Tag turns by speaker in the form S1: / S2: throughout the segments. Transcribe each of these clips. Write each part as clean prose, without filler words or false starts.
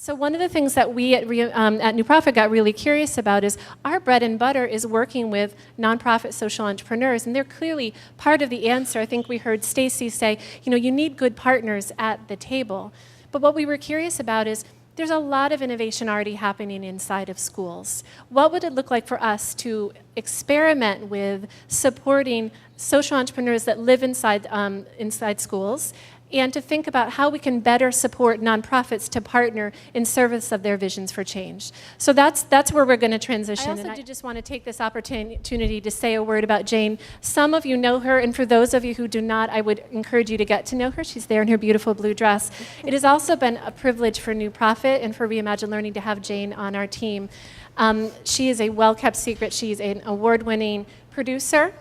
S1: So one of the things that we at New Profit got really curious about is our bread and butter is working with nonprofit social entrepreneurs, and they're clearly part of the answer. I think we heard Stacy say, you need good partners at the table. But what we were curious about is there's a lot of innovation already happening inside of schools. What would it look like for us to experiment with supporting social entrepreneurs that live inside schools, and to think about how we can better support nonprofits to partner in service of their visions for change. So that's where we're going to transition. I also just want to take this opportunity to say a word about Jane. Some of you know her, and for those of you who do not, I would encourage you to get to know her. She's there in her beautiful blue dress. It has also been a privilege for New Profit and for Reimagine Learning to have Jane on our team. She is a well-kept secret. She's an award-winning producer.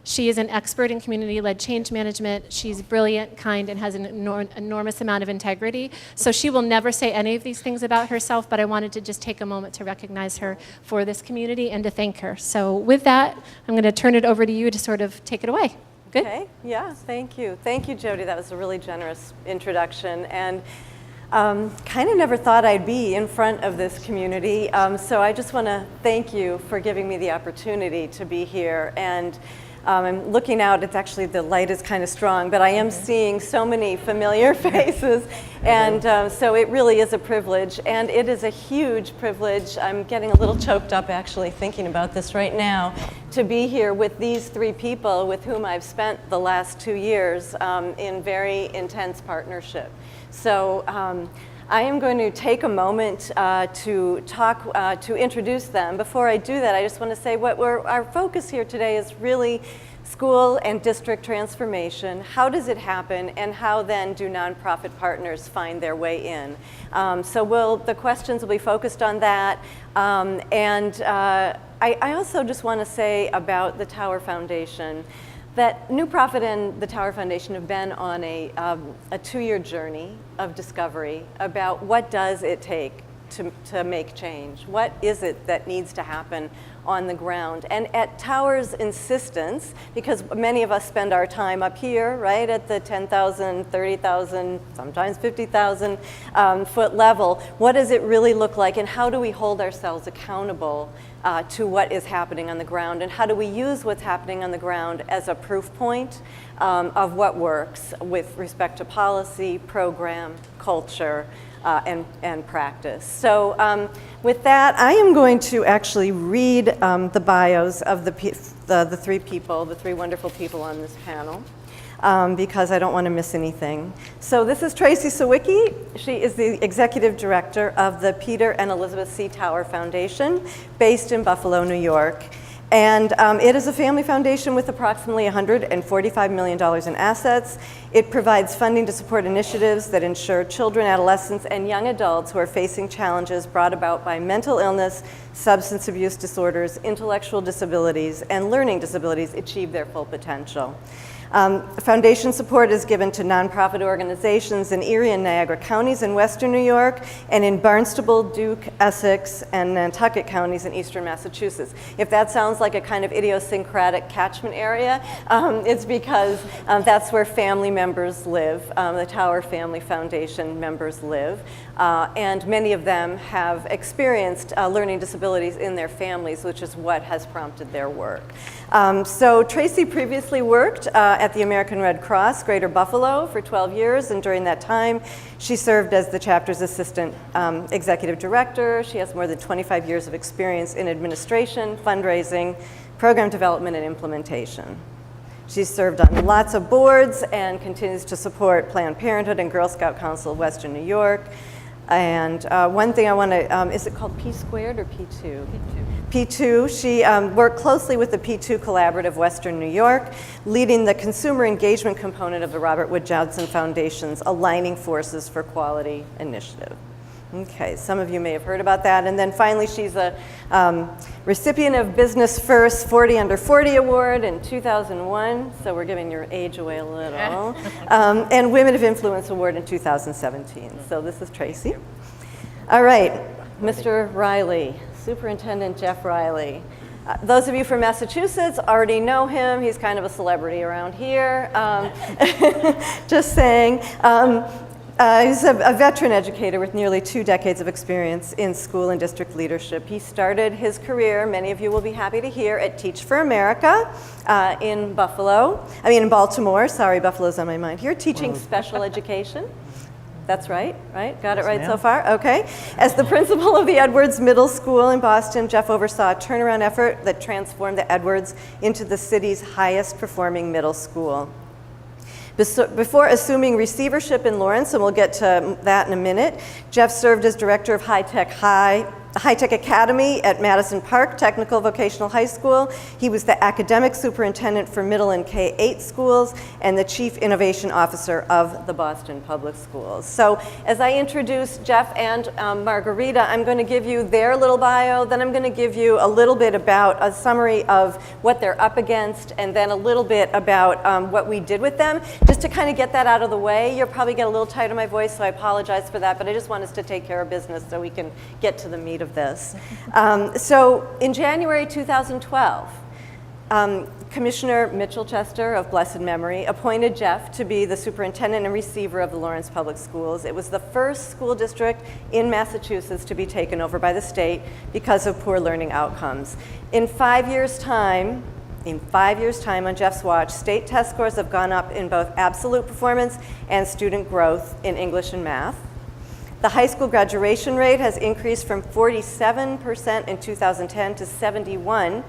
S1: She is an expert in community-led change management. She's brilliant, kind, and has an enormous amount of integrity. So she will never say any of these things about herself, but I wanted to just take a moment to recognize her for this community and to thank her. So with that, I'm going to turn it over to you to sort of take it away. Good?
S2: Okay, yeah, thank you. Thank you, Jody. That was a really generous introduction. And kind of never thought I'd be in front of this community. So I just want to thank you for giving me the opportunity to be here. And I'm looking out, it's actually, the light is kind of strong, but I am seeing so many familiar faces, and so it really is a privilege, and it is a huge privilege. I'm getting a little choked up actually thinking about this right now, to be here with these three people with whom I've spent the last 2 years in very intense partnership. So I am going to take a moment to introduce them. Before I do that, I just want to say our focus here today is really school and district transformation. How does it happen, and how then do nonprofit partners find their way in? So the questions will be focused on that. I also just want to say about the Tower Foundation that New Profit and the Tower Foundation have been on a 2-year journey of discovery about what does it take to make change. What is it that needs to happen on the ground? And at Tower's insistence, because many of us spend our time up here, right, at the 10,000, 30,000, sometimes 50,000 foot level, what does it really look like, and how do we hold ourselves accountable to what is happening on the ground, and how do we use what's happening on the ground as a proof point of what works with respect to policy, program, culture, and practice. So with that, I am going to actually read the bios of the three people, the three wonderful people on this panel, because I don't want to miss anything. So this is Tracy Sawicki. She is the executive director of the Peter and Elizabeth C. Tower Foundation, based in Buffalo, New York. And it is a family foundation with approximately $145 million in assets. It provides funding to support initiatives that ensure children, adolescents, and young adults who are facing challenges brought about by mental illness, substance abuse disorders, intellectual disabilities, and learning disabilities achieve their full potential. Foundation support is given to nonprofit organizations in Erie and Niagara counties in western New York, and in Barnstable, Duke, Essex, and Nantucket counties in eastern Massachusetts. If that sounds like a kind of idiosyncratic catchment area, it's because that's where family members live, the Tower Family Foundation members live, and many of them have experienced learning disabilities in their families, which is what has prompted their work. So Tracy previously worked at the American Red Cross, Greater Buffalo, for 12 years, and during that time, she served as the chapter's assistant executive director. She has more than 25 years of experience in administration, fundraising, program development, and implementation. She's served on lots of boards and continues to support Planned Parenthood and Girl Scout Council of Western New York. And one thing I want to, is it called P Squared or P2? P2. P2, she worked closely with the P2 Collaborative Western New York, leading the consumer engagement component of the Robert Wood Johnson Foundation's Aligning Forces for Quality initiative. Okay, some of you may have heard about that. And then finally, she's a recipient of Business First 40 Under 40 Award in 2001, so we're giving your age away a little, and Women of Influence Award in 2017. So this is Tracy. All right, Mr. Riley, Superintendent Jeff Riley. Those of you from Massachusetts already know him. He's kind of a celebrity around here. Just saying. He's a veteran educator with nearly 2 decades of experience in school and district leadership. He started his career, many of you will be happy to hear, at Teach for America in Baltimore. Sorry, Buffalo's on my mind here, teaching special education. That's right? Got it right so far? Okay. As the principal of the Edwards Middle School in Boston, Jeff oversaw a turnaround effort that transformed the Edwards into the city's highest performing middle school. Before assuming receivership in Lawrence, and we'll get to that in a minute, Jeff served as director of High Tech Academy at Madison Park Technical Vocational High School. He was the academic superintendent for middle and K-8 schools and the chief innovation officer of the Boston Public Schools. So as I introduce Jeff and Margarita, I'm going to give you their little bio, then I'm going to give you a little bit about a summary of what they're up against, and then a little bit about what we did with them. Just to kind of get that out of the way, you'll probably get a little tight on my voice, so I apologize for that, but I just want us to take care of business so we can get to the meat of this. So in January 2012, Commissioner Mitchell Chester of blessed memory appointed Jeff to be the superintendent and receiver of the Lawrence Public Schools. It was the first school district in Massachusetts to be taken over by the state because of poor learning outcomes. In 5 years' time on Jeff's watch, state test scores have gone up in both absolute performance and student growth in English and math. The high school graduation rate has increased from 47% in 2010 to 71%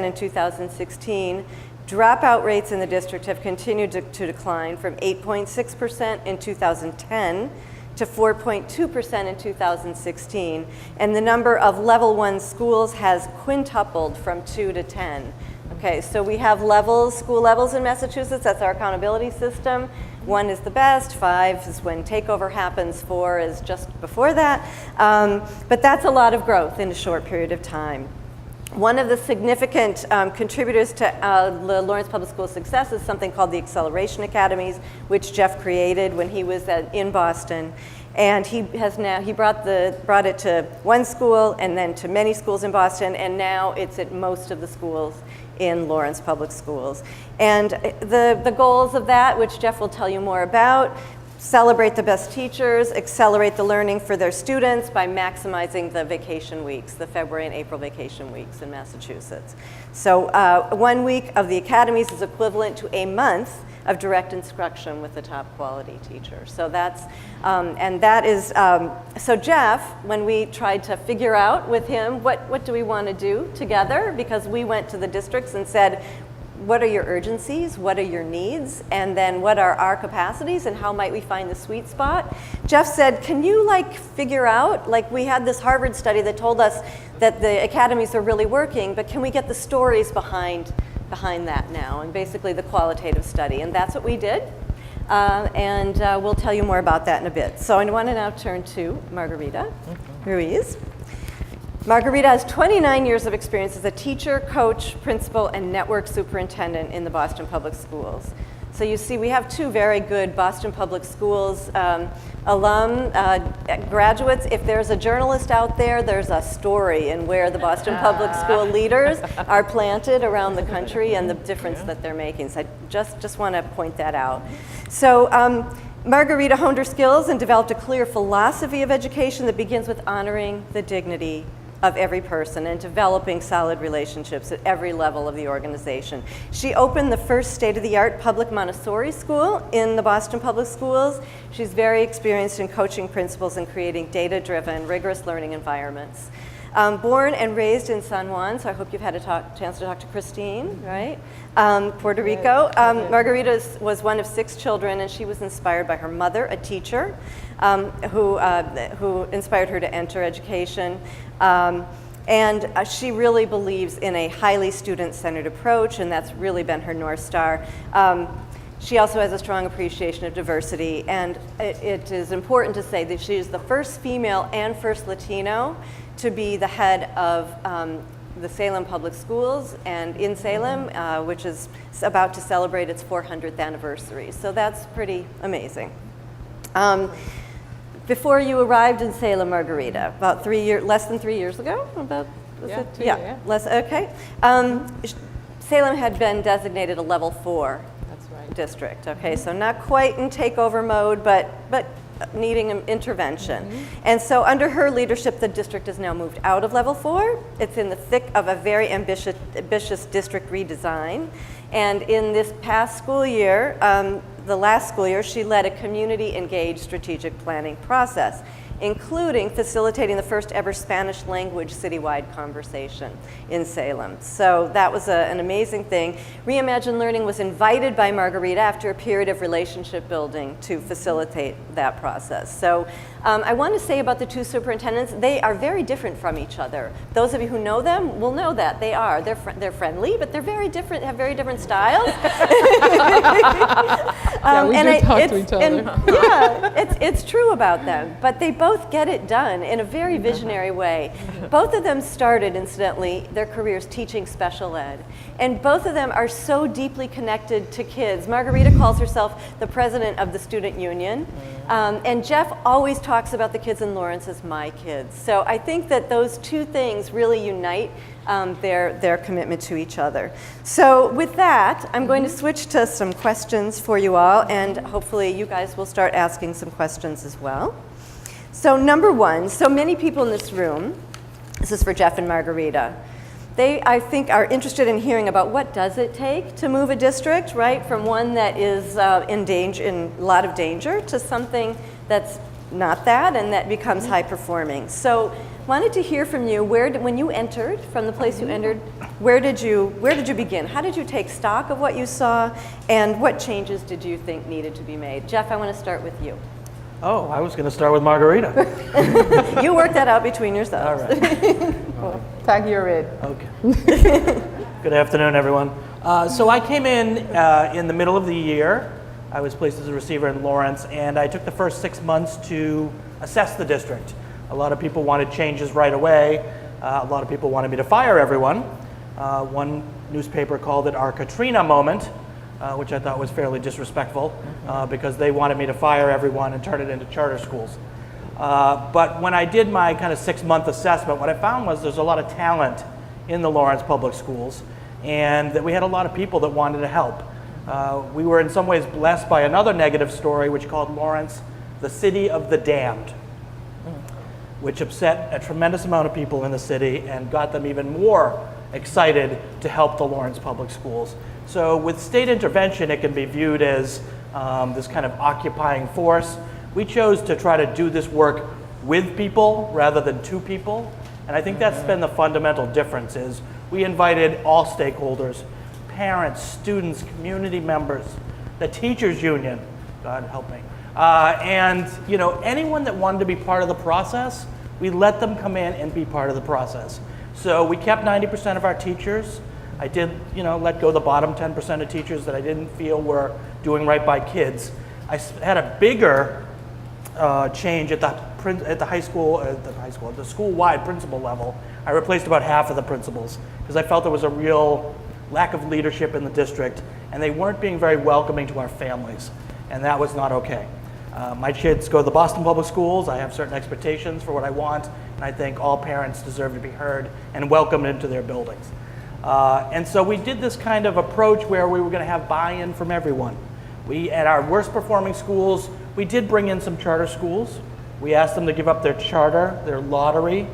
S2: in 2016. Dropout rates in the district have continued to decline from 8.6% in 2010 to 4.2% in 2016. And the number of level 1 schools has quintupled from 2 to 10. Okay, so we have levels, school levels in Massachusetts. That's our accountability system. 1 is the best, 5 is when takeover happens, 4 is just before that. But that's a lot of growth in a short period of time. One of the significant contributors to the Lawrence Public Schools' success is something called the Acceleration Academies, which Jeff created when he was in Boston. And he brought it to one school and then to many schools in Boston, and now it's at most of the schools in Lawrence Public Schools. And the goals of that, which Jeff will tell you more about, celebrate the best teachers, accelerate the learning for their students by maximizing the vacation weeks, the February and April vacation weeks in Massachusetts. So 1 week of the academies is equivalent to a month of direct instruction with the top quality teacher. So that's, so Jeff, when we tried to figure out with him, what do we want to do together? Because we went to the districts and said, what are your urgencies? What are your needs? And then what are our capacities and how might we find the sweet spot? Jeff said, can you figure out, we had this Harvard study that told us that the academies are really working, but can we get the stories behind that now, and basically the qualitative study, and that's what we did, and we'll tell you more about that in a bit. So I want to now turn to Margarita Ruiz. Margarita has 29 years of experience as a teacher, coach, principal, and network superintendent in the Boston Public Schools. So you see, we have 2 very good Boston Public Schools graduates. If there's a journalist out there, there's a story in where the Boston Public School leaders are planted around the country and the difference that they're making. So I just want to point that out. So Margarita honed her skills and developed a clear philosophy of education that begins with honoring the dignity of every person and developing solid relationships at every level of the organization. She opened the first state-of-the-art public Montessori school in the Boston Public Schools. She's very experienced in coaching principals and creating data-driven, rigorous learning environments. Born and raised in San Juan, so I hope you've had a chance to talk to Christine, right? Puerto Rico. Margarita was one of 6 children, and she was inspired by her mother, a teacher, who inspired her to enter education. And she really believes in a highly student-centered approach, and that's really been her North Star. She also has a strong appreciation of diversity, and it is important to say that she is the first female and first Latino to be the head of the Salem Public Schools, and in Salem, which is about to celebrate its 400th anniversary. So that's pretty amazing. Before you arrived in Salem, Margarita, about less than 3 years ago, okay. Salem had been designated a level 4 district. Okay, so not quite in takeover mode, but needing intervention. And so under her leadership, the district has now moved out of level 4. It's in the thick of a very ambitious district redesign. And in this past school year, the last school year, she led a community-engaged strategic planning process, including facilitating the first ever Spanish language citywide conversation in Salem. So that was an amazing thing. Reimagine Learning was invited by Margarita after a period of relationship building to facilitate that process. So I want to say about the two superintendents, they are very different from each other. Those of you who know them will know that they are. They're friendly, but they're very different, have very different styles.
S3: Yeah, we do talk to each other.
S2: Yeah, it's true about them, but they both get it done in a very visionary way. Both of them started, incidentally, their careers teaching special ed, and both of them are so deeply connected to kids. Margarita calls herself the president of the student union, and Jeff always talks about the kids in Lawrence as my kids. So I think that those two things really unite their commitment to each other. So with that, I'm going to switch to some questions for you all, and hopefully you guys will start asking some questions as well. So number one, so many people in this room, this is for Jeff and Margarita, they, I think, are interested in hearing about what does it take to move a district, right, from one that is in a lot of danger to something that's not that and that becomes high performing. So wanted to hear from you, when you entered, from the place you entered, where did you begin? How did you take stock of what you saw, and what changes did you think needed to be made? Jeff, I want to start with you.
S4: Oh, I was going to start with Margarita.
S2: You work that out between yourselves.
S4: All right.
S3: Well, tag your id.
S4: Okay. Good afternoon, everyone. So I came in the middle of the year. I was placed as a receiver in Lawrence, and I took the first 6 months to assess the district. A lot of people wanted changes right away. A lot of people wanted me to fire everyone. One newspaper called it our Katrina moment, which I thought was fairly disrespectful because they wanted me to fire everyone and turn it into charter schools. But when I did my kind of 6-month assessment, what I found was there's a lot of talent in the Lawrence Public Schools, and that we had a lot of people that wanted to help. We were in some ways blessed by another negative story, which called Lawrence the city of the damned, which upset a tremendous amount of people in the city and got them even more excited to help the Lawrence Public Schools. So with state intervention, it can be viewed as this kind of occupying force. We chose to try to do this work with people rather than to people. And I think that's been the fundamental difference, is we invited all stakeholders, parents, students, community members, the teachers union, God help me, and anyone that wanted to be part of the process, we let them come in and be part of the process. So we kept 90% of our teachers. I did, let go the bottom 10% of teachers that I didn't feel were doing right by kids. I had a bigger change at the school-wide principal level. I replaced about half of the principals because I felt there was a real lack of leadership in the district, and they weren't being very welcoming to our families, and that was not okay. My kids go to the Boston Public Schools. I have certain expectations for what I want, and I think all parents deserve to be heard and welcomed into their buildings. And so we did this kind of approach where we were going to have buy-in from everyone. At our worst performing schools, we did bring in some charter schools. We asked them to give up their charter, their lottery,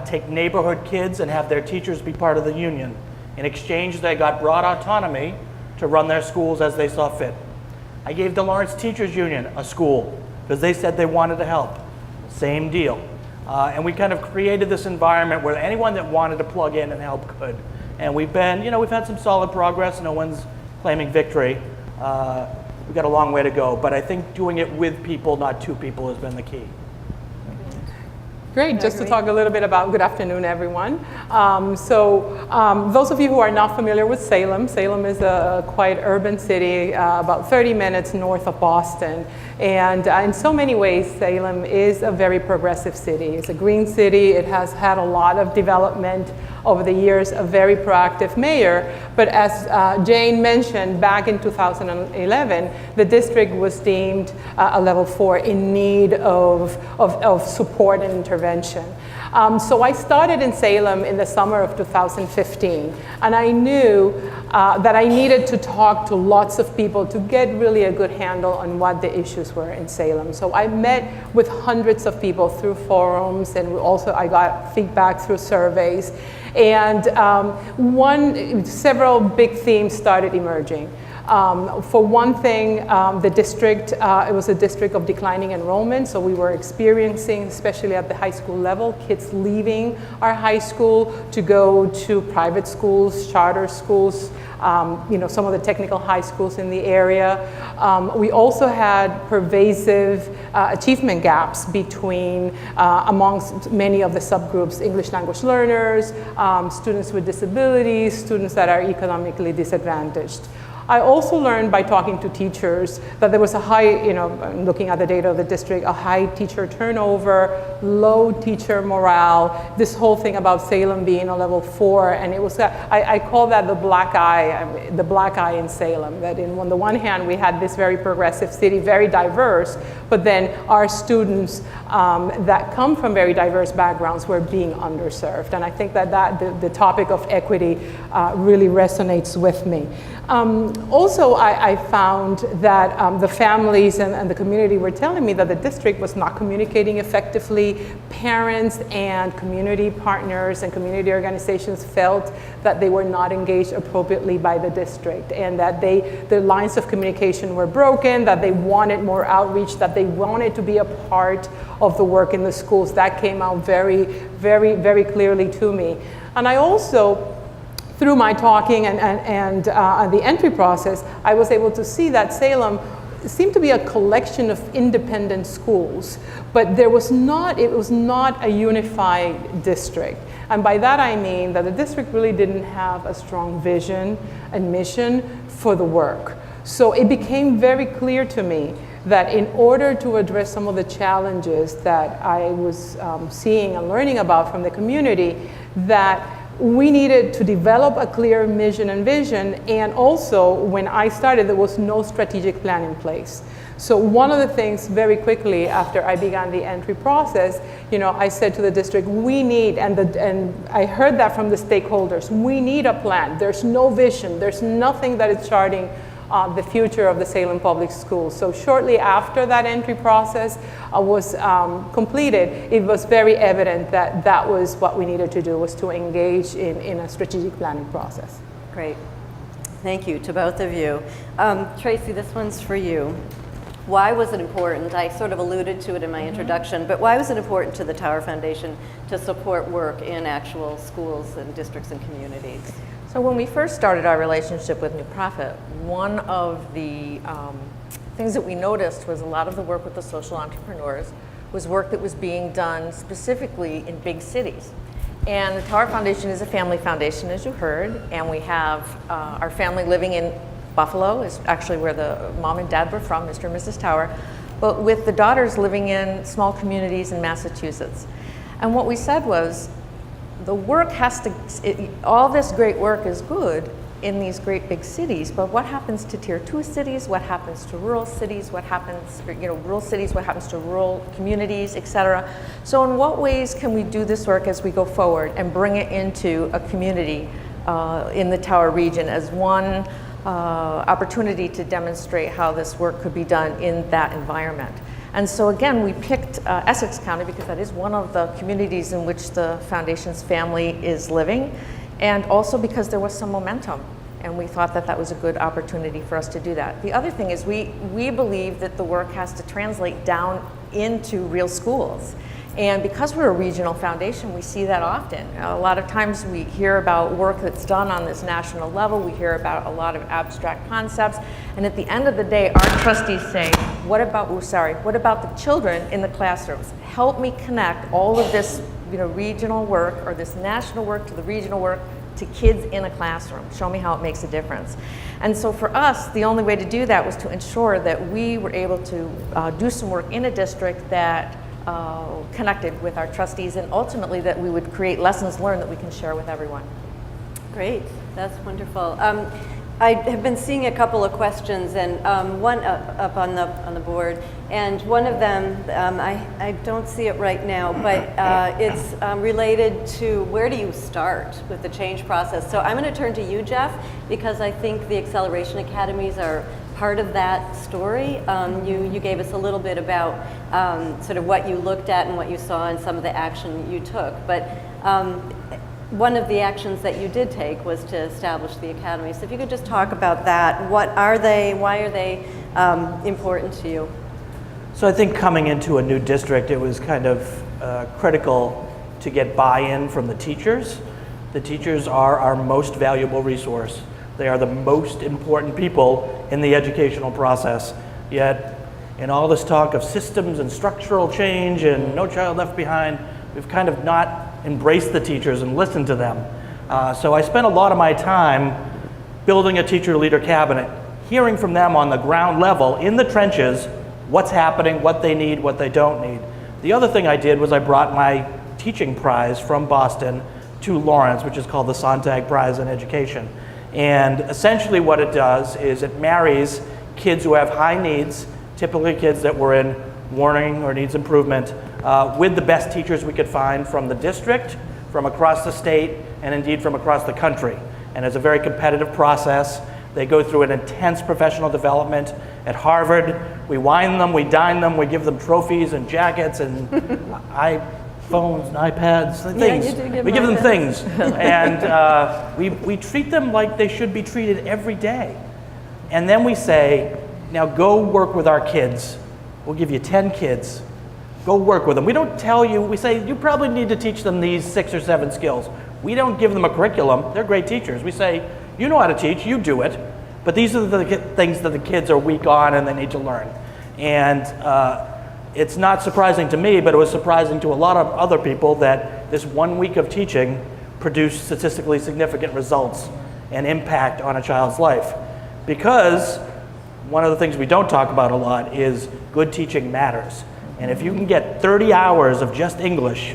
S4: take neighborhood kids and have their teachers be part of the union. In exchange, they got broad autonomy to run their schools as they saw fit. I gave the Lawrence Teachers Union a school because they said they wanted to help. Same deal. And we kind of created this environment where anyone that wanted to plug in and help could. And we've been, we've had some solid progress. No one's claiming victory. We've got a long way to go, but I think doing it with people, not to people, has been the key.
S3: Great, just to talk a little bit about, good afternoon, everyone. Those of you who are not familiar with Salem, Salem is a quite urban city, about 30 minutes north of Boston. And in so many ways, Salem is a very progressive city. It's a green city. It has had a lot of development over the years, a very proactive mayor. But as Jane mentioned, back in 2011, the district was deemed a level 4 in need of support and intervention. So I started in Salem in the summer of 2015, and I knew that I needed to talk to lots of people to get really a good handle on what the issues were in Salem. So I met with hundreds of people through forums, and I got feedback through surveys. And several big themes started emerging. For one thing, the district, it was a district of declining enrollment, so we were experiencing, especially at the high school level, kids leaving our high school to go to private schools, charter schools, some of the technical high schools in the area. We also had pervasive achievement gaps between, amongst many of the subgroups, English language learners, students with disabilities, students that are economically disadvantaged. I also learned by talking to teachers that there was a high, looking at the data of the district, a high teacher turnover, low teacher morale, this whole thing about Salem being a level 4, and it was, I call that the black eye in Salem, that on the one hand we had this very progressive city, very diverse, but then our students that come from very diverse backgrounds were being underserved, and I think that the topic of equity really resonates with me. Also, I found that the families and the community were telling me that the district was not communicating effectively. Parents and community partners and community organizations felt that they were not engaged appropriately by the district, and that the lines of communication were broken, that they wanted more outreach, that they wanted to be a part of the work in the schools. That came out very, very, very clearly to me. And I also, through my talking and the entry process, I was able to see that Salem seemed to be a collection of independent schools, but it was not a unified district. And by that I mean that the district really didn't have a strong vision and mission for the work. So it became very clear to me that in order to address some of the challenges that I was seeing and learning about from the community, that we needed to develop a clear mission and vision, and also when I started there was no strategic plan in place. So one of the things very quickly after I began the entry process, I said to the district, we need, and I heard that from the stakeholders, we need a plan. There's no vision, there's nothing that is charting the future of the Salem Public Schools. So shortly after that entry process was completed, it was very evident that that was what we needed to do, was to engage in a strategic planning process.
S2: Great. Thank you to both of you. Tracy, this one's for you. Why was it important? I sort of alluded to it in my introduction, but why was it important to the Tower Foundation to support work in actual schools and districts and communities?
S5: So when we first started our relationship with New Profit, one of the things that we noticed was a lot of the work with the social entrepreneurs was work that was being done specifically in big cities. And the Tower Foundation is a family foundation, as you heard, and we have our family living in Buffalo, is actually where the mom and dad were from, Mr. and Mrs. Tower, but with the daughters living in small communities in Massachusetts. And what we said was, the work has to, all this great work is good in these great big cities, but what happens to tier 2 cities? What happens to rural cities? What happens, rural cities, what happens to rural communities, et cetera? So in what ways can we do this work as we go forward and bring it into a community in the Tower region as one opportunity to demonstrate how this work could be done in that environment? And so again, we picked Essex County because that is one of the communities in which the Foundation's family is living, and also because there was some momentum, and we thought that that was a good opportunity for us to do that. The other thing is we believe that the work has to translate down into real schools. And because we're a regional foundation, we see that often. A lot of times we hear about work that's done on this national level, we hear about a lot of abstract concepts, and at the end of the day, our trustees say, what about the children in the classrooms? Help me connect all of this regional work or this national work to the regional work to kids in a classroom. Show me how it makes a difference. And so for us, the only way to do that was to ensure that we were able to do some work in a district that connected with our trustees, and ultimately that we would create lessons learned that we can share with everyone.
S2: Great, that's wonderful. I have been seeing a couple of questions, and one up on the board, and one of them, I don't see it right now, but it's related to where do you start with the change process. So I'm going to turn to you, Jeff, because I think the Acceleration Academies are part of that story. You gave us a little bit about sort of what you looked at and what you saw and some of the action you took, but one of the actions that you did take was to establish the academy. So if you could just talk about that. What are they? Why are they important to you?
S4: So I think coming into a new district, it was kind of critical to get buy-in from the teachers. The teachers are our most valuable resource. They are the most important people in the educational process. Yet, in all this talk of systems and structural change and No Child Left Behind, we've kind of not embraced the teachers and listened to them. So I spent a lot of my time building a teacher leader cabinet, hearing from them on the ground level, in the trenches, what's happening, what they need, what they don't need. The other thing I did was I brought my teaching prize from Boston to Lawrence, which is called the Sontag Prize in Education. And essentially what it does is it marries kids who have high needs, typically kids that were in warning or needs improvement, with the best teachers we could find from the district, from across the state, and indeed from across the country. And it's a very competitive process. They go through an intense professional development at Harvard. We wine them, we dine them, we give them trophies and jackets and iPhones and iPads, things.
S2: Yeah, you do give
S4: we
S2: them
S4: give them
S2: iPads.
S4: things. And we treat them like they should be treated every day. And then we say, now go work with our kids. We'll give you 10 kids. Go work with them. We don't tell you, we say, you probably need to teach them these 6 or 7 skills. We don't give them a curriculum. They're great teachers. We say, you know how to teach, you do it. But these are the things that the kids are weak on and they need to learn. And it's not surprising to me, but it was surprising to a lot of other people that this 1 week of teaching produced statistically significant results and impact on a child's life. Because one of the things we don't talk about a lot is good teaching matters. And if you can get 30 hours of just English,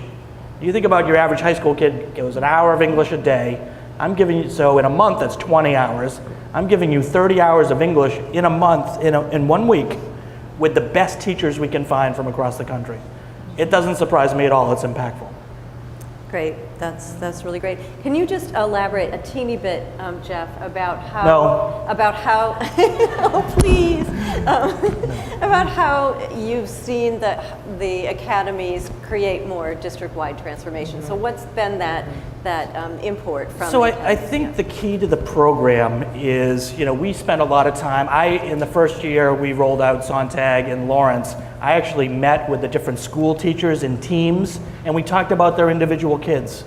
S4: you think about your average high school kid goes an hour of English a day. I'm giving you, so in a month that's 20 hours. I'm giving you 30 hours of English in a month, in 1 week, with the best teachers we can find from across the country. It doesn't surprise me at all, it's impactful.
S2: Great, that's really great. Can you just elaborate a teeny bit, Jeff, about how?
S4: No.
S2: About how? Oh, please. About how you've seen the academies create more district-wide transformation. So what's been that import from?
S4: So I think the key to the program is, we spent a lot of time. In the first year we rolled out Sontag in Lawrence, I actually met with the different school teachers in teams, and we talked about their individual kids.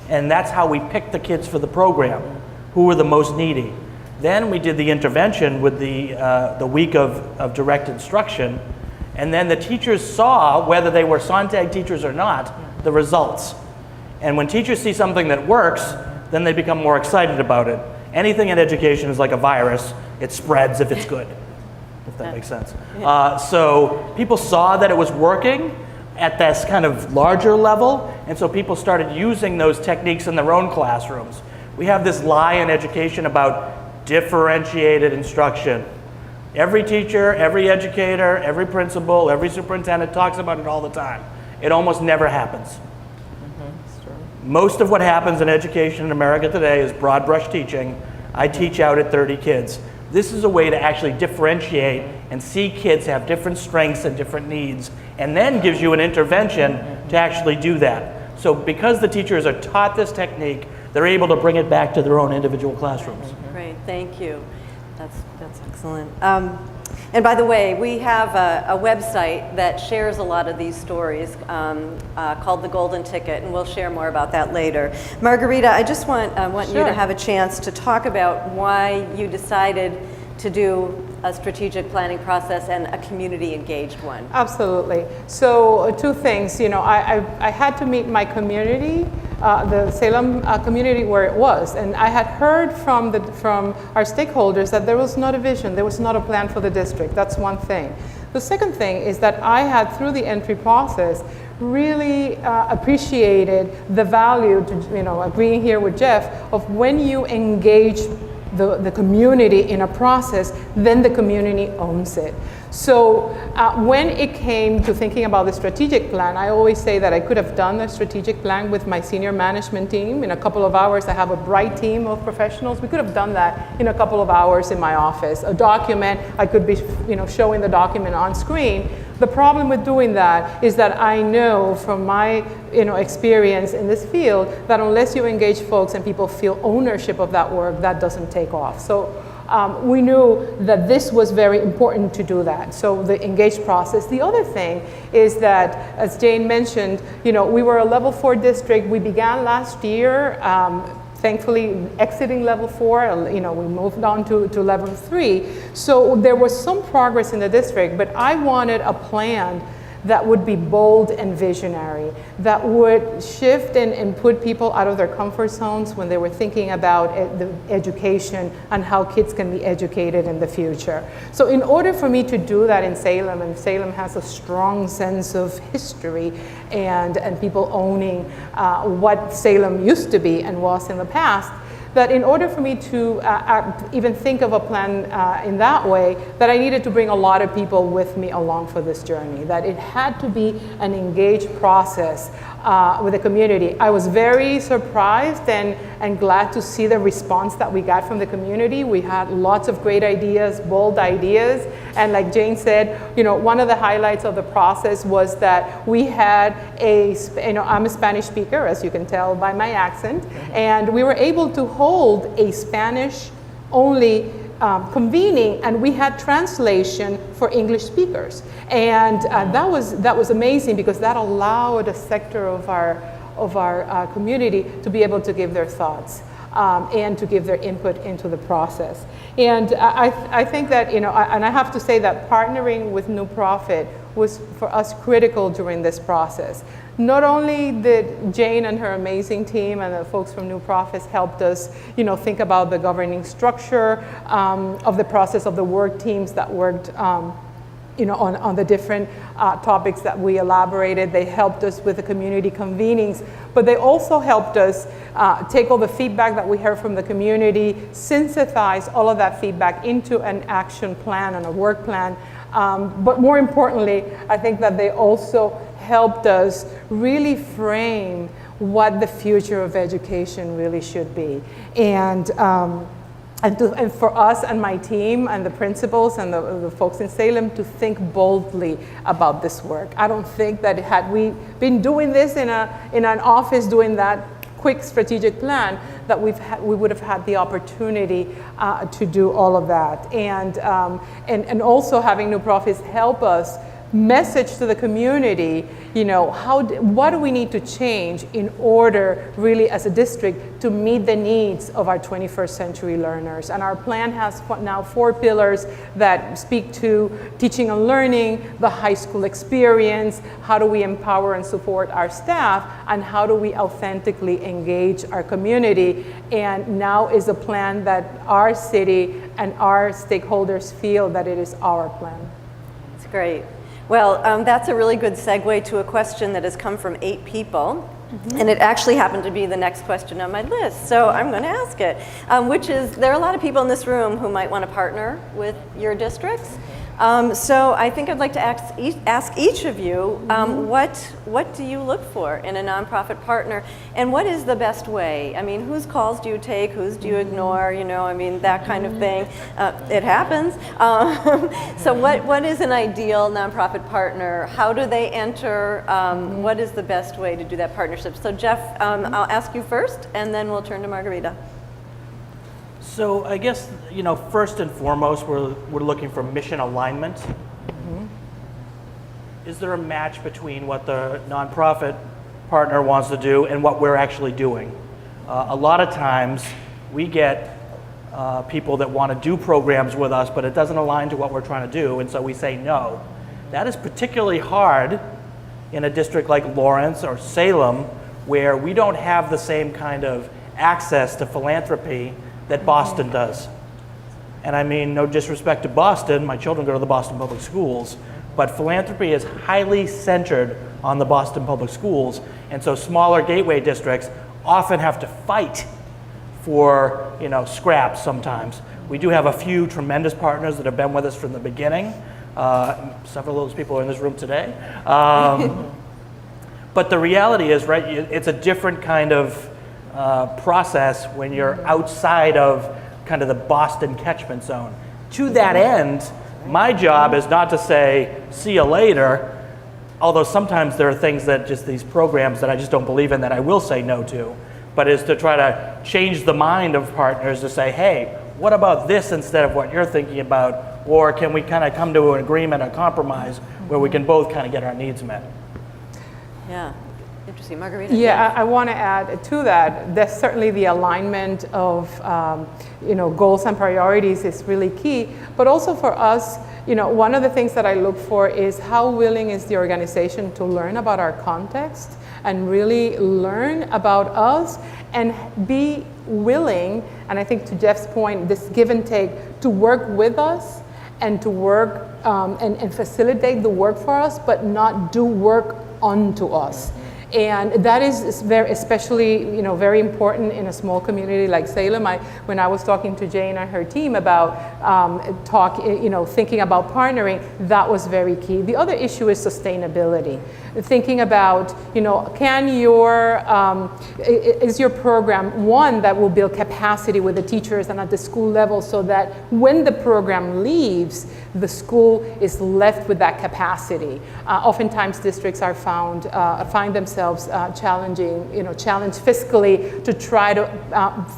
S4: And that's how we picked the kids for the program, who were the most needy. Then we did the intervention with the week of direct instruction, and then the teachers saw, whether they were Sontag teachers or not, the results. And when teachers see something that works, then they become more excited about it. Anything in education is like a virus. It spreads if it's good, if that makes sense. So people saw that it was working at this kind of larger level, and so people started using those techniques in their own classrooms. We have this lie in education about differentiated instruction. Every teacher, every educator, every principal, every superintendent talks about it all the time. It almost never happens. Most of what happens in education in America today is broad brush teaching. I teach out at 30 kids. This is a way to actually differentiate and see kids have different strengths and different needs, and then gives you an intervention to actually do that. So because the teachers are taught this technique, they're able to bring it back to their own individual classrooms.
S2: Great, thank you. That's excellent. And by the way, we have a website that shares a lot of these stories called The Golden Ticket, and we'll share more about that later. Margarita, I just want you to have a chance to talk about why you decided to do a strategic planning process and a community engaged one.
S3: Absolutely. So 2 things, I had to meet my community, the Salem community where it was, and I had heard from our stakeholders that there was not a vision, there was not a plan for the district. That's one thing. The second thing is that I had, through the entry process, really appreciated the value to, agreeing here with Jeff, of when you engage the community in a process, then the community owns it. So when it came to thinking about the strategic plan, I always say that I could have done the strategic plan with my senior management team. In a couple of hours, I have a bright team of professionals. We could have done that in a couple of hours in my office. A document, I could be showing the document on screen. The problem with doing that is that I know from my experience in this field that unless you engage folks and people feel ownership of that work, that doesn't take off. So we knew that this was very important to do that. So the engaged process. The other thing is that, as Jane mentioned, we were a level 4 district. We began last year. Thankfully, exiting level 4, we moved on to level 3. So there was some progress in the district, but I wanted a plan that would be bold and visionary, that would shift and put people out of their comfort zones when they were thinking about the education and how kids can be educated in the future. So in order for me to do that in Salem, and Salem has a strong sense of history and people owning what Salem used to be and was in the past, that in order for me to even think of a plan in that way, that I needed to bring a lot of people with me along for this journey, that it had to be an engaged process with the community. I was very surprised and glad to see the response that we got from the community. We had lots of great ideas, bold ideas, and like Jane said, one of the highlights of the process was that we had I'm a Spanish speaker, as you can tell by my accent, and we were able to hold a Spanish-only convening, and we had translation for English speakers, and that was amazing because that allowed a sector of our community to be able to give their thoughts and to give their input into the process. And I think that and I have to say that partnering with New Profit was for us critical during this process. Not only did Jane and her amazing team and the folks from New Profits helped us, think about the governing structure of the process of the work teams that worked, on the different topics that we elaborated. They helped us with the community convenings, but they also helped us take all the feedback that we heard from the community, synthesize all of that feedback into an action plan and a work plan. But more importantly, I think that they also helped us really frame what the future of education really should be. And for us and my team and the principals and the folks in Salem to think boldly about this work. I don't think that had we been doing this in an office doing that quick strategic plan, that we would have had the opportunity to do all of that. And also having New Profits help us message to the community, what do we need to change in order really as a district to meet the needs of our 21st century learners. And our plan has now 4 pillars that speak to teaching and learning, the high school experience, how do we empower and support our staff, and how do we authentically engage our community. And now is a plan that our city and our stakeholders feel that it is our plan.
S2: That's great. Well, that's a really good segue to a question that has come from 8 people. And it actually happened to be the next question on my list, so I'm going to ask it, which is, there are a lot of people in this room who might want to partner with your districts. So I think I'd like to ask each of you, what do you look for in a nonprofit partner, and what is the best way? I mean, whose calls do you take, whose do you ignore, that kind of thing. It happens. So what is an ideal nonprofit partner? How do they enter? What is the best way to do that partnership? So Jeff, I'll ask you first, and then we'll turn to Margarita.
S4: So I guess, first and foremost, we're looking for mission alignment. Is there a match between what the nonprofit partner wants to do and what we're actually doing? A lot of times we get people that want to do programs with us, but it doesn't align to what we're trying to do, and so we say no. That is particularly hard in a district like Lawrence or Salem, where we don't have the same kind of access to philanthropy that Boston does. And I mean, no disrespect to Boston, my children go to the Boston Public Schools, but philanthropy is highly centered on the Boston Public Schools, and so smaller gateway districts often have to fight for scraps sometimes. We do have a few tremendous partners that have been with us from the beginning. Several of those people are in this room today. But the reality is, right, it's a different kind of process when you're outside of kind of the Boston catchment zone. To that end, my job is not to say, see you later, although sometimes there are things that just these programs that I just don't believe in that I will say no to, but is to try to change the mind of partners to say, hey, what about this instead of what you're thinking about? Or can we kind of come to an agreement, a compromise, where we can both kind of get our needs met?
S2: Yeah, interesting. Margarita?
S3: Yeah, I want to add to that. There's certainly the alignment of goals and priorities is really key. But also for us, one of the things that I look for is how willing is the organization to learn about our context and really learn about us and be willing, and I think to Jeff's point, this give and take, to work with us and to work and facilitate the work for us, but not do work onto us. And that is very, especially, very important in a small community like Salem. When I was talking to Jane and her team about thinking about partnering, that was very key. The other issue is sustainability. Thinking about, is your program one that will build capacity with the teachers and at the school level so that when the program leaves, the school is left with that capacity. Oftentimes districts are find themselves challenged fiscally to try to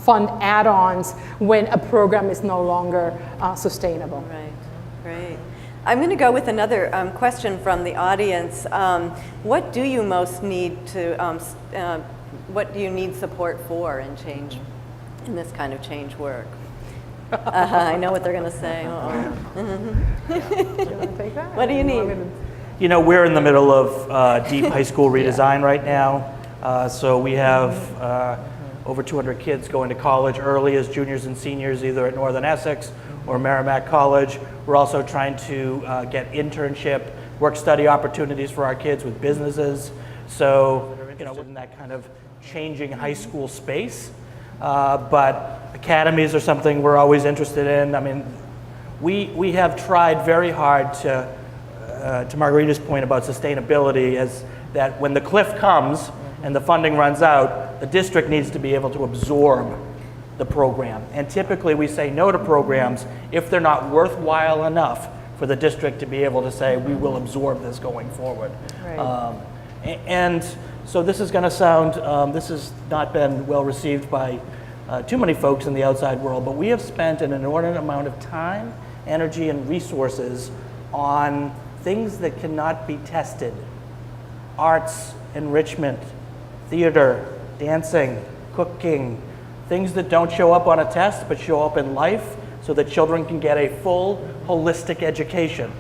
S3: fund add-ons when a program is no longer sustainable.
S2: Right, great. I'm going to go with another question from the audience. What do you most need to, what do you need support for in change, in this kind of change work? I know what they're going to say. What do you need?
S4: We're in the middle of deep high school redesign right now. So we have over 200 kids going to college early as juniors and seniors, either at Northern Essex or Merrimack College. We're also trying to get internship, work-study opportunities for our kids with businesses. So, in that kind of changing high school space. But academies are something we're always interested in. I mean, we have tried very hard to Margarita's point about sustainability, is that when the cliff comes and the funding runs out, the district needs to be able to absorb the program. And typically we say no to programs if they're not worthwhile enough for the district to be able to say, we will absorb this going forward.
S3: Right.
S4: And so this is going to sound, this has not been well received by too many folks in the outside world, but we have spent an inordinate amount of time, energy, and resources on things that cannot be tested. Arts, enrichment, theater, dancing, cooking, things that don't show up on a test but show up in life so that children can get a full, holistic education.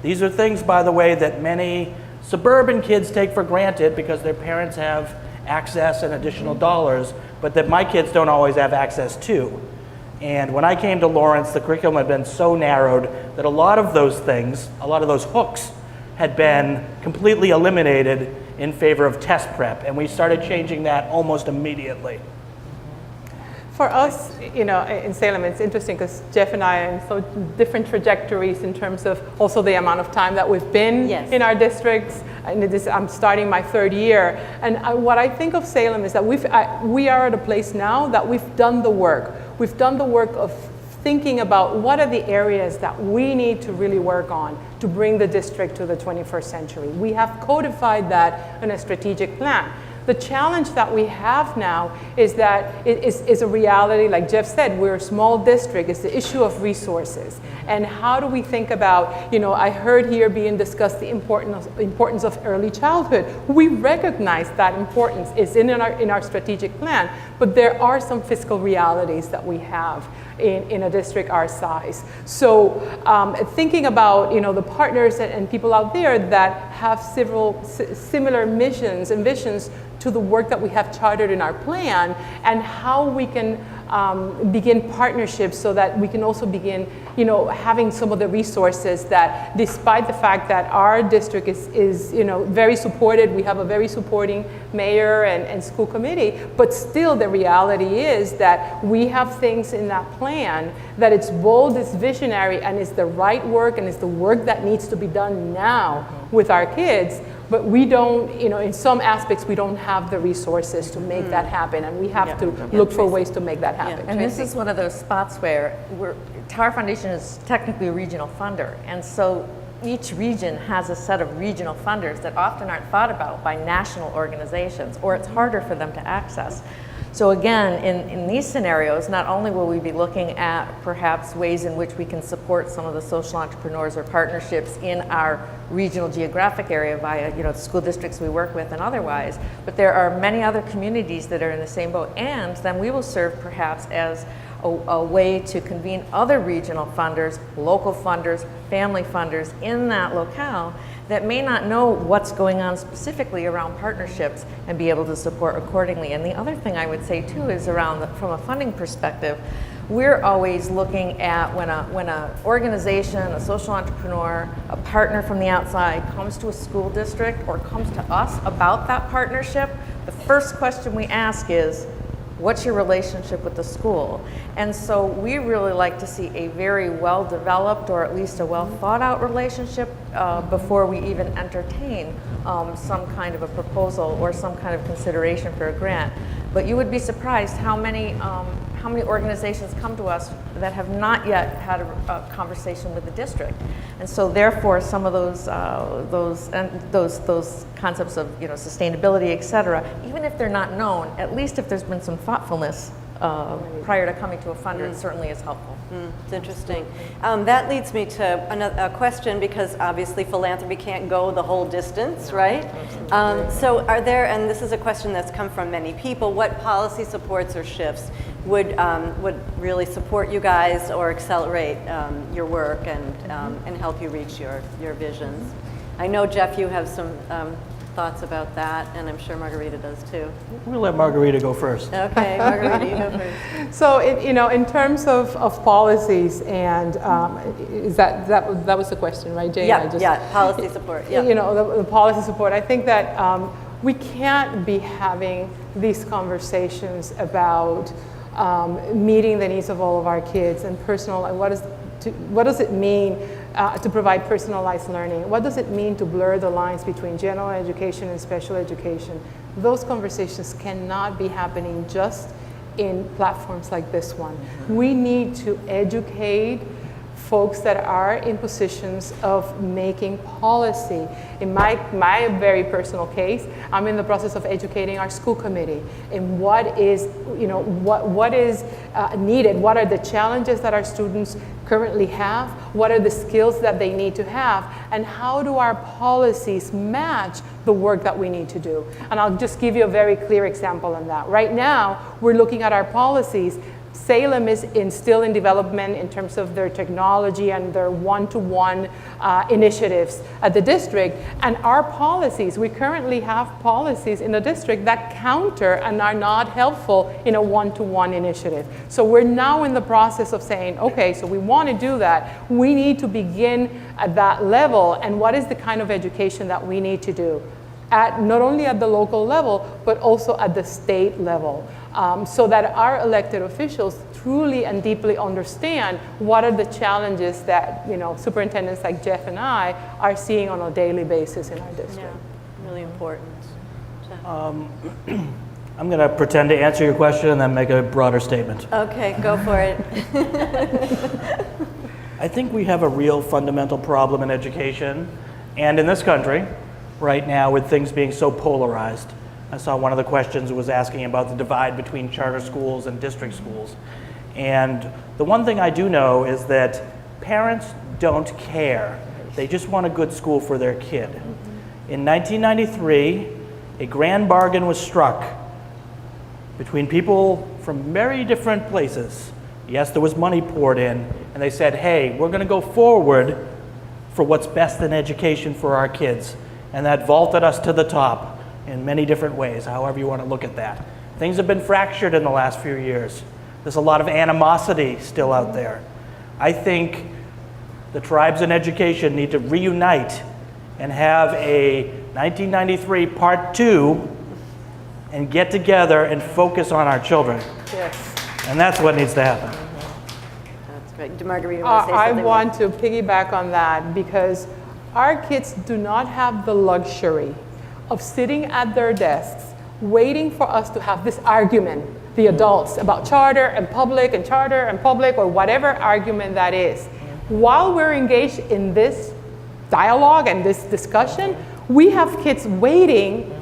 S4: These are things, by the way, that many suburban kids take for granted because their parents have access and additional dollars, but that my kids don't always have access to. And when I came to Lawrence, the curriculum had been so narrowed that a lot of those things, a lot of those hooks, had been completely eliminated in favor of test prep. And we started changing that almost immediately.
S3: For us, in Salem, it's interesting because Jeff and I are in so different trajectories in terms of also the amount of time that we've been in our districts. And I'm starting my third year. And what I think of Salem is that we are at a place now that we've done the work. We've done the work of thinking about what are the areas that we need to really work on to bring the district to the 21st century. We have codified that in a strategic plan. The challenge that we have now is that it is a reality, like Jeff said, we're a small district. It's the issue of resources. And how do we think about, I heard here being discussed the importance of early childhood. We recognize that importance. It's in our strategic plan, but there are some fiscal realities that we have in a district our size. So thinking about the partners and people out there that have similar missions and visions to the work that we have chartered in our plan, and how we can begin partnerships so that we can also begin, having some of the resources that, despite the fact that our district is very supported, we have a very supporting mayor and school committee, but still the reality is that we have things in that plan that it's bold, it's visionary, and it's the right work, and it's the work that needs to be done now with our kids. But we don't, in some aspects, we don't have the resources to make that happen, and we have to look for ways to make that happen.
S5: And this is one of those spots where Tower Foundation is technically a regional funder, and so each region has a set of regional funders that often aren't thought about by national organizations, or it's harder for them to access. So again, in these scenarios, not only will we be looking at perhaps ways in which we can support some of the social entrepreneurs or partnerships in our regional geographic area via the school districts we work with and otherwise, but there are many other communities that are in the same boat, and then we will serve perhaps as a way to convene other regional funders, local funders, family funders in that locale that may not know what's going on specifically around partnerships and be able to support accordingly. And the other thing I would say too is from a funding perspective, we're always looking at when an organization, a social entrepreneur, a partner from the outside comes to a school district or comes to us about that partnership, the first question we ask is, what's your relationship with the school? And so we really like to see a very well-developed, or at least a well-thought-out relationship before we even entertain some kind of a proposal or some kind of consideration for a grant. But you would be surprised how many organizations come to us that have not yet had a conversation with the district. And so therefore some of those concepts of sustainability, et cetera, even if they're not known, at least if there's been some thoughtfulness prior to coming to a funder, it certainly is helpful.
S2: It's interesting. That leads me to a question, because obviously philanthropy can't go the whole distance, right? So are there, and this is a question that's come from many people, what policy supports or shifts would really support you guys or accelerate your work and help you reach your visions? I know, Jeff, you have some thoughts about that, and I'm sure Margarita does too.
S4: We'll let Margarita go first.
S2: Okay, Margarita, you go first.
S3: So, in terms of policies, and is that was the question, right, Jane?
S2: Yeah, policy support. Yeah.
S3: The policy support. I think that we can't be having these conversations about meeting the needs of all of our kids and personal. And what does it mean to provide personalized learning? What does it mean to blur the lines between general education and special education? Those conversations cannot be happening just in platforms like this one. We need to educate folks that are in positions of making policy. In my very personal case, I'm in the process of educating our school committee in what is needed, what are the challenges that our students currently have, what are the skills that they need to have, and how do our policies match the work that we need to do. And I'll just give you a very clear example on that. Right now, we're looking at our policies. Salem is still in development in terms of their technology and their one-to-one initiatives at the district. And our policies, we currently have policies in the district that counter and are not helpful in a one-to-one initiative. So we're now in the process of saying, okay, so we want to do that. We need to begin at that level, and what is the kind of education that we need to do? Not only at the local level, but also at the state level. So that our elected officials truly and deeply understand what are the challenges that superintendents like Jeff and I are seeing on a daily basis in our district.
S2: Yeah, really important.
S4: I'm going to pretend to answer your question and then make a broader statement.
S2: Okay, go for it.
S4: I think we have a real fundamental problem in education and in this country right now with things being so polarized. I saw one of the questions was asking about the divide between charter schools and district schools. And the one thing I do know is that parents don't care. They just want a good school for their kid. In 1993, a grand bargain was struck between people from very different places. Yes, there was money poured in, and they said, hey, we're going to go forward for what's best in education for our kids. And that vaulted us to the top in many different ways, however you want to look at that. Things have been fractured in the last few years. There's a lot of animosity still out there. I think the tribes in education need to reunite and have a 1993 Part 2 and get together and focus on our children.
S3: Yes.
S4: And that's what needs to happen.
S2: That's great. Margarita, you want to say
S3: I
S2: something?
S3: want to piggyback on that because our kids do not have the luxury of sitting at their desks waiting for us to have this argument, the adults, about charter and public or whatever argument that is. While we're engaged in this dialogue and this discussion, we have kids waiting,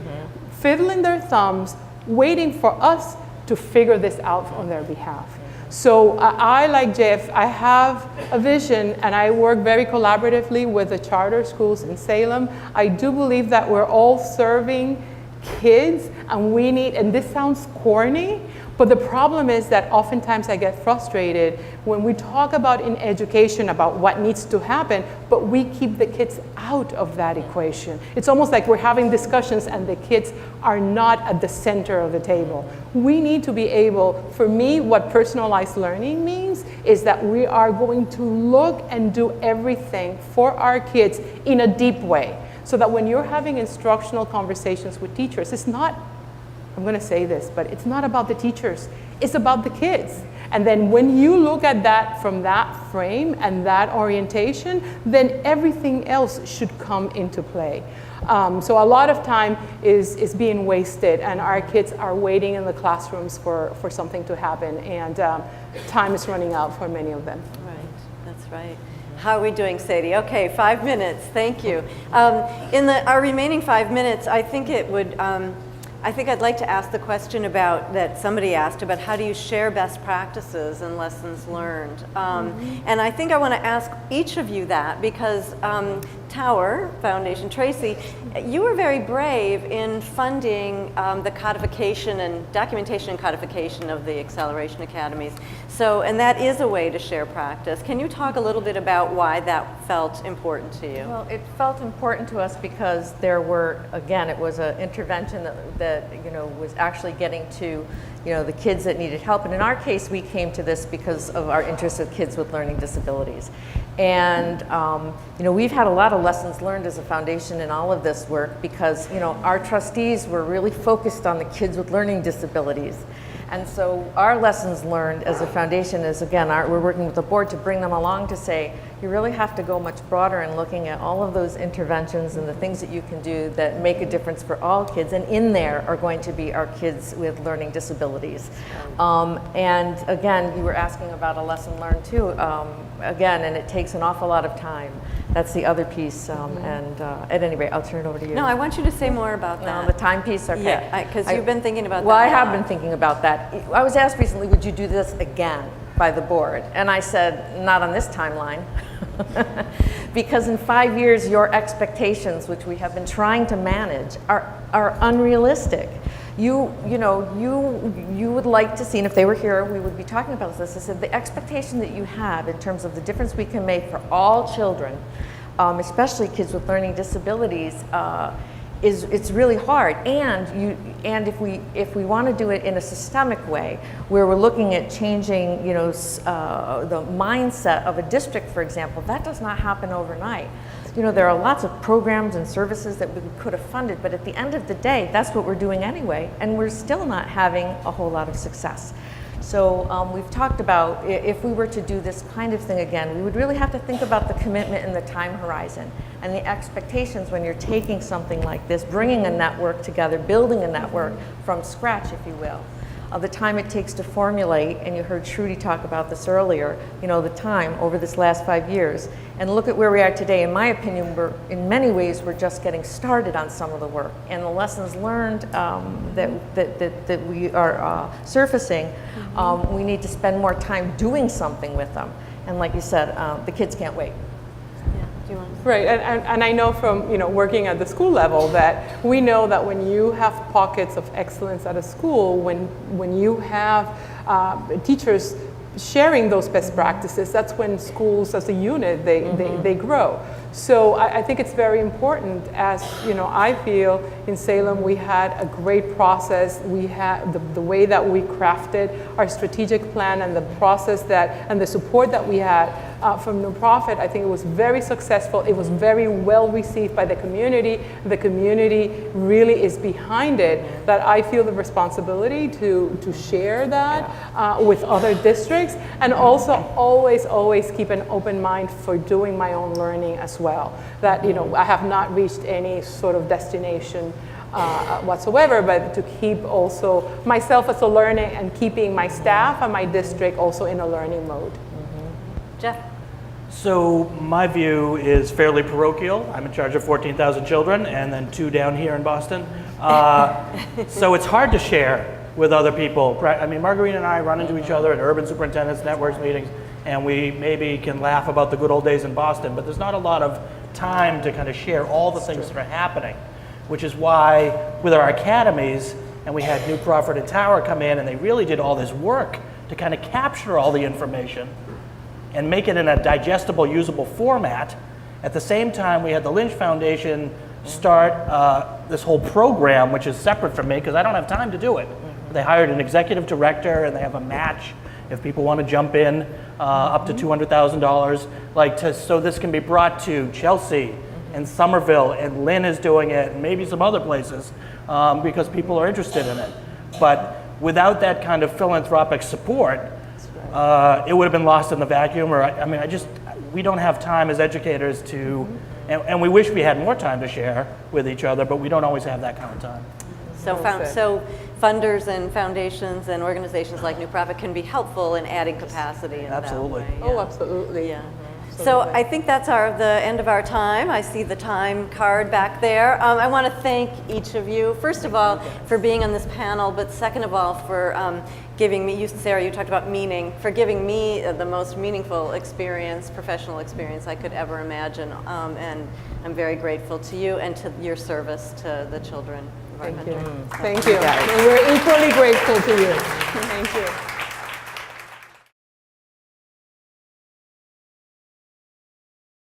S3: fiddling their thumbs, waiting for us to figure this out on their behalf. So I, like Jeff, I have a vision and I work very collaboratively with the charter schools in Salem. I do believe that we're all serving kids and we need, and this sounds corny, but the problem is that oftentimes I get frustrated when we talk about in education about what needs to happen, but we keep the kids out of that equation. It's almost like we're having discussions and the kids are not at the center of the table. We need to be able, for me, what personalized learning means is that we are going to look and do everything for our kids in a deep way. So that when you're having instructional conversations with teachers, it's not, I'm going to say this, but it's not about the teachers, it's about the kids. And then when you look at that from that frame and that orientation, then everything else should come into play. So a lot of time is being wasted and our kids are waiting in the classrooms for something to happen, and time is running out for many of them.
S2: Right, that's right. How are we doing, Sadie? Okay, 5 minutes, thank you. In our remaining 5 minutes, I think it would, I think I'd like to ask the question about, that somebody asked about how do you share best practices and lessons learned. And I think I want to ask each of you that because Tower Foundation, Tracy, you were very brave in funding the codification and documentation and codification of the Acceleration Academies. So, and that is a way to share practice. Can you talk a little bit about why that felt important to you?
S5: Well, it felt important to us because there were, again, it was an intervention that was actually getting to the kids that needed help. And in our case, we came to this because of our interest with kids with learning disabilities. And we've had a lot of lessons learned as a foundation in all of this work because our trustees were really focused on the kids with learning disabilities. And so our lessons learned as a foundation is, again, we're working with the board to bring them along to say, you really have to go much broader in looking at all of those interventions and the things that you can do that make a difference for all kids. And in there are going to be our kids with learning disabilities. And again, you were asking about a lesson learned too. Again, and it takes an awful lot of time. That's the other piece. And at any rate, I'll turn it over to you.
S2: No, I want you to say more about that.
S5: The time piece, okay.
S2: Yeah, because you've been thinking about that.
S5: Well, I have been thinking about that. I was asked recently, would you do this again by the board? And I said, not on this timeline. Because in 5 years, your expectations, which we have been trying to manage, are unrealistic. You would like to see, and if they were here, we would be talking about this. I said, the expectation that you have in terms of the difference we can make for all children, especially kids with learning disabilities, it's really hard. And if we want to do it in a systemic way, where we're looking at changing, the mindset of a district, for example, that does not happen overnight. There are lots of programs and services that we could have funded, but at the end of the day, that's what we're doing anyway, and we're still not having a whole lot of success. So we've talked about if we were to do this kind of thing again, we would really have to think about the commitment and the time horizon and the expectations when you're taking something like this, bringing a network together, building a network from scratch, if you will. The time it takes to formulate, and you heard Shruti talk about this earlier, the time over this last 5 years. And look at where we are today. In my opinion, in many ways, we're just getting started on some of the work. And the lessons learned that we are surfacing, we need to spend more time doing something with them. And like you said, the kids can't wait.
S3: Right, and I know from working at the school level that we know that when you have pockets of excellence at a school, when you have teachers sharing those best practices, that's when schools as a unit, they grow. So I think it's very important. As you know, I feel in Salem we had a great process. We had the way that we crafted our strategic plan and the process and the support that we had from nonprofit. I think it was very successful. It was very well received by the community. The community really is behind it. That I feel the responsibility to share that with other districts, and also always keep an open mind for doing my own learning as well. That, you know, I have not reached any sort of destination whatsoever, but to keep also myself as a learner and keeping my staff and my district also in a learning mode.
S2: Jeff?
S4: So my view is fairly parochial. I'm in charge of 14,000 children and then 2 down here in Boston. So it's hard to share with other people. I mean, Margarita and I run into each other at Urban Superintendents Networks meetings, and we maybe can laugh about the good old days in Boston, but there's not a lot of time to kind of share all the things that are happening, which is why with our academies, and we had New Crawford and Tower come in, and they really did all this work to kind of capture all the information and make it in a digestible, usable format. At the same time, we had the Lynch Foundation start this whole program, which is separate from me because I don't have time to do it. They hired an executive director, and they have a match if people want to jump in, up to $200,000, so this can be brought to Chelsea and Somerville, and Lynn is doing it, and maybe some other places, because people are interested in it. But without that kind of philanthropic support, it would have been lost in the vacuum. We don't have time as educators to, and we wish we had more time to share with each other, but we don't always have that kind of time.
S2: So funders and foundations and organizations like New Profit can be helpful in adding capacity in
S4: Absolutely.
S2: that way.
S3: Oh, absolutely.
S2: Yeah. So I think that's the end of our time. I see the time card back there. I want to thank each of you, first of all, for being on this panel, but second of all, for giving me, Sarah, you talked about meaning, for giving me the most meaningful experience, professional experience I could ever imagine. And I'm very grateful to you and to your service to the children of our country.
S3: Thank you. And we're equally grateful to you. Thank you.